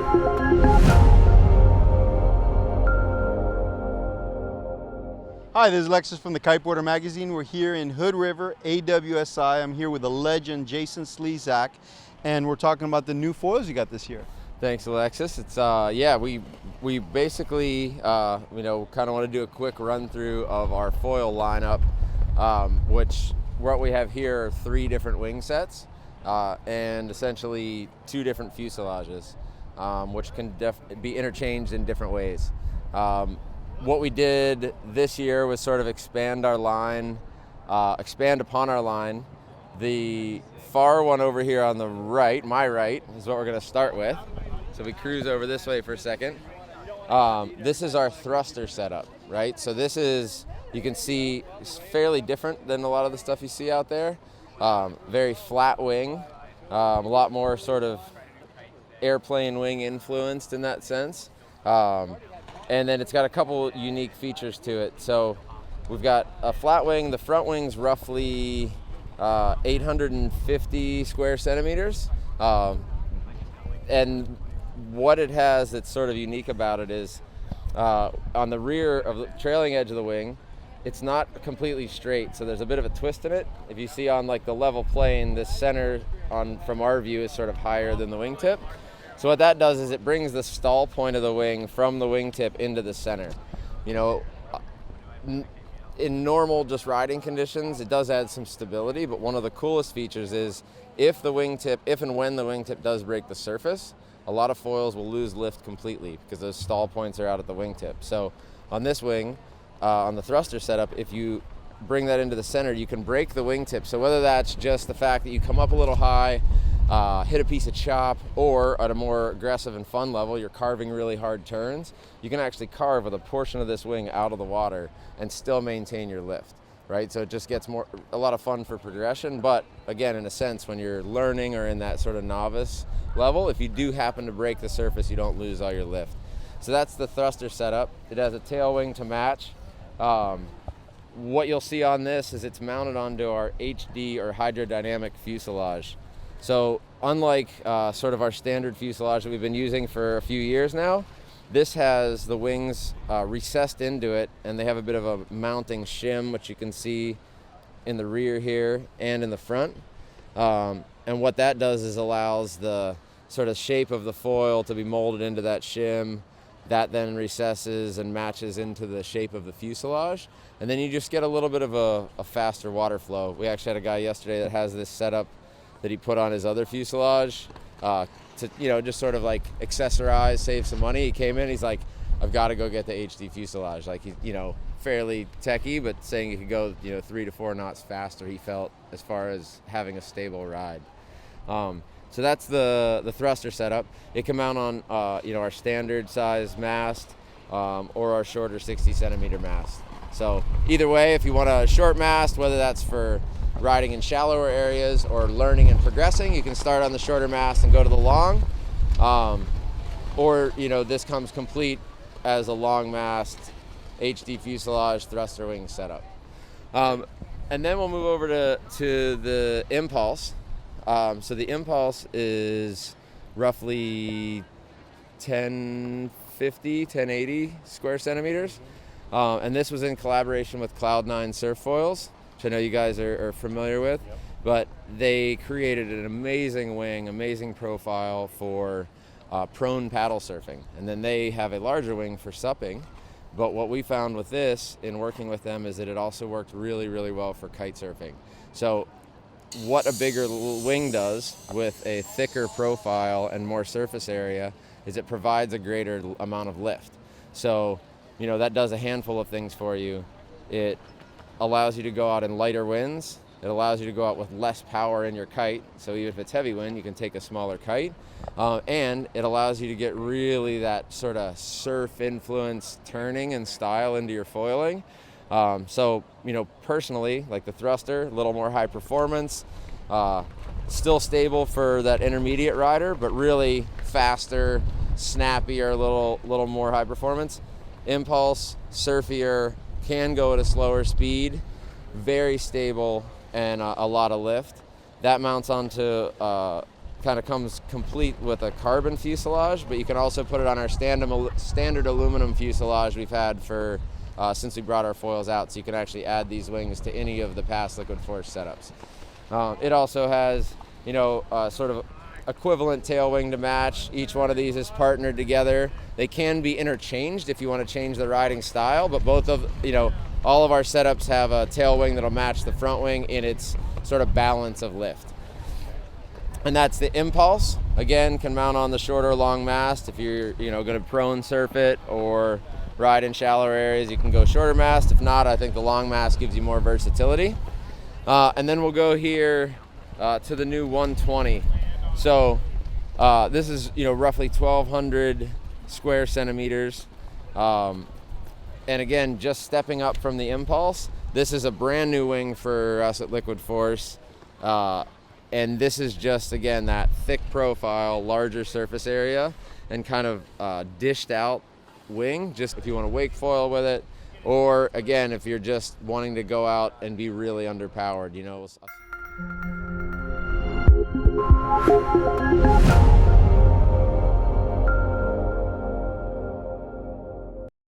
Hi, this is Alexis from the Kiteboarder magazine. We're here in Hood River, AWSI. I'm here with the legend, Jason Slezak, and we're talking about the new foils you got this year. Thanks, Alexis. It's we basically kind of want to do a quick run through of our foil lineup, which what we have here are 3 different wing sets and essentially 2 different fuselages, which can be interchanged in different ways. What we did this year was sort of expand upon our line. The far one over here on the right, my right, is what we're going to start with. So we cruise over this way for a second. This is our thruster setup, right? So this is, you can see, it's fairly different than a lot of the stuff you see out there. Very flat wing, a lot more sort of airplane wing influenced in that sense. And then it's got a couple unique features to it. So we've got a flat wing. The front wing's roughly 850 square centimeters. And what it has that's sort of unique about it is on the rear of the trailing edge of the wing, it's not completely straight. So there's a bit of a twist in it. If you see on like the level plane, the center from our view is sort of higher than the wingtip. So what that does is it brings the stall point of the wing from the wingtip into the center. You know, in normal just riding conditions, it does add some stability, but one of the coolest features is if and when the wingtip does break the surface, a lot of foils will lose lift completely because those stall points are out at the wingtip. So on this wing, on the thruster setup, if you bring that into the center, you can break the wingtip. So whether that's just the fact that you come up a little high, hit a piece of chop, or at a more aggressive and fun level, you're carving really hard turns, you can actually carve with a portion of this wing out of the water and still maintain your lift, right? So it just gets a lot of fun for progression, but again, in a sense, when you're learning or in that sort of novice level, if you do happen to break the surface, you don't lose all your lift. So that's the thruster setup. It has a tail wing to match. What you'll see on this is it's mounted onto our HD or hydrodynamic fuselage. So unlike sort of our standard fuselage that we've been using for a few years now, this has the wings recessed into it, and they have a bit of a mounting shim, which you can see in the rear here and in the front. And what that does is allows the sort of shape of the foil to be molded into that shim. That then recesses and matches into the shape of the fuselage. And then you just get a little bit of a faster water flow. We actually had a guy yesterday that has this setup that he put on his other fuselage to, just sort of like accessorize, save some money. He came in, he's like, I've got to go get the HD fuselage. Like, he's, fairly techie, but saying he could go, 3 to 4 knots faster, he felt, as far as having a stable ride. So that's the thruster setup. It can mount on, our standard size mast or our shorter 60 centimeter mast. So either way, if you want a short mast, whether that's for riding in shallower areas or learning and progressing, you can start on the shorter mast and go to the long. Or this comes complete as a long mast HD fuselage thruster wing setup. And then we'll move over to the Impulse. So the Impulse is roughly 1080 square centimeters. And this was in collaboration with Cloud9 Surf Foils, which I know you guys are familiar with. Yep. But they created an amazing wing, amazing profile for prone paddle surfing. And then they have a larger wing for supping. But what we found with this in working with them is that it also worked really, really well for kite surfing. So what a bigger wing does with a thicker profile and more surface area is it provides a greater amount of lift. So, that does a handful of things for you. It allows you to go out in lighter winds. It allows you to go out with less power in your kite. So even if it's heavy wind, you can take a smaller kite. And it allows you to get really that sort of surf influence turning and style into your foiling. So, personally, like the thruster, a little more high performance, still stable for that intermediate rider, but really faster, snappier, a little more high performance. Impulse, surfier, can go at a slower speed, very stable, and a lot of lift. That mounts onto kind of comes complete with a carbon fuselage, but you can also put it on our standard aluminum fuselage we've had for since we brought our foils out, so you can actually add these wings to any of the past Liquid Force setups. It also has, sort of equivalent tail wing to match. Each one of these is partnered together. They can be interchanged if you want to change the riding style, but all of our setups have a tail wing that'll match the front wing in its sort of balance of lift. And that's the Impulse. Again, can mount on the short or long mast. If you're going to prone surf it or ride in shallower areas, you can go shorter mast. If not, I think the long mast gives you more versatility. And then we'll go here to the new 120. So this is roughly 1,200 square centimeters. And again, just stepping up from the Impulse, this is a brand new wing for us at Liquid Force. And this is just, again, that thick profile, larger surface area, and kind of dished out wing, just if you want to wake foil with it, or again, if you're just wanting to go out and be really underpowered,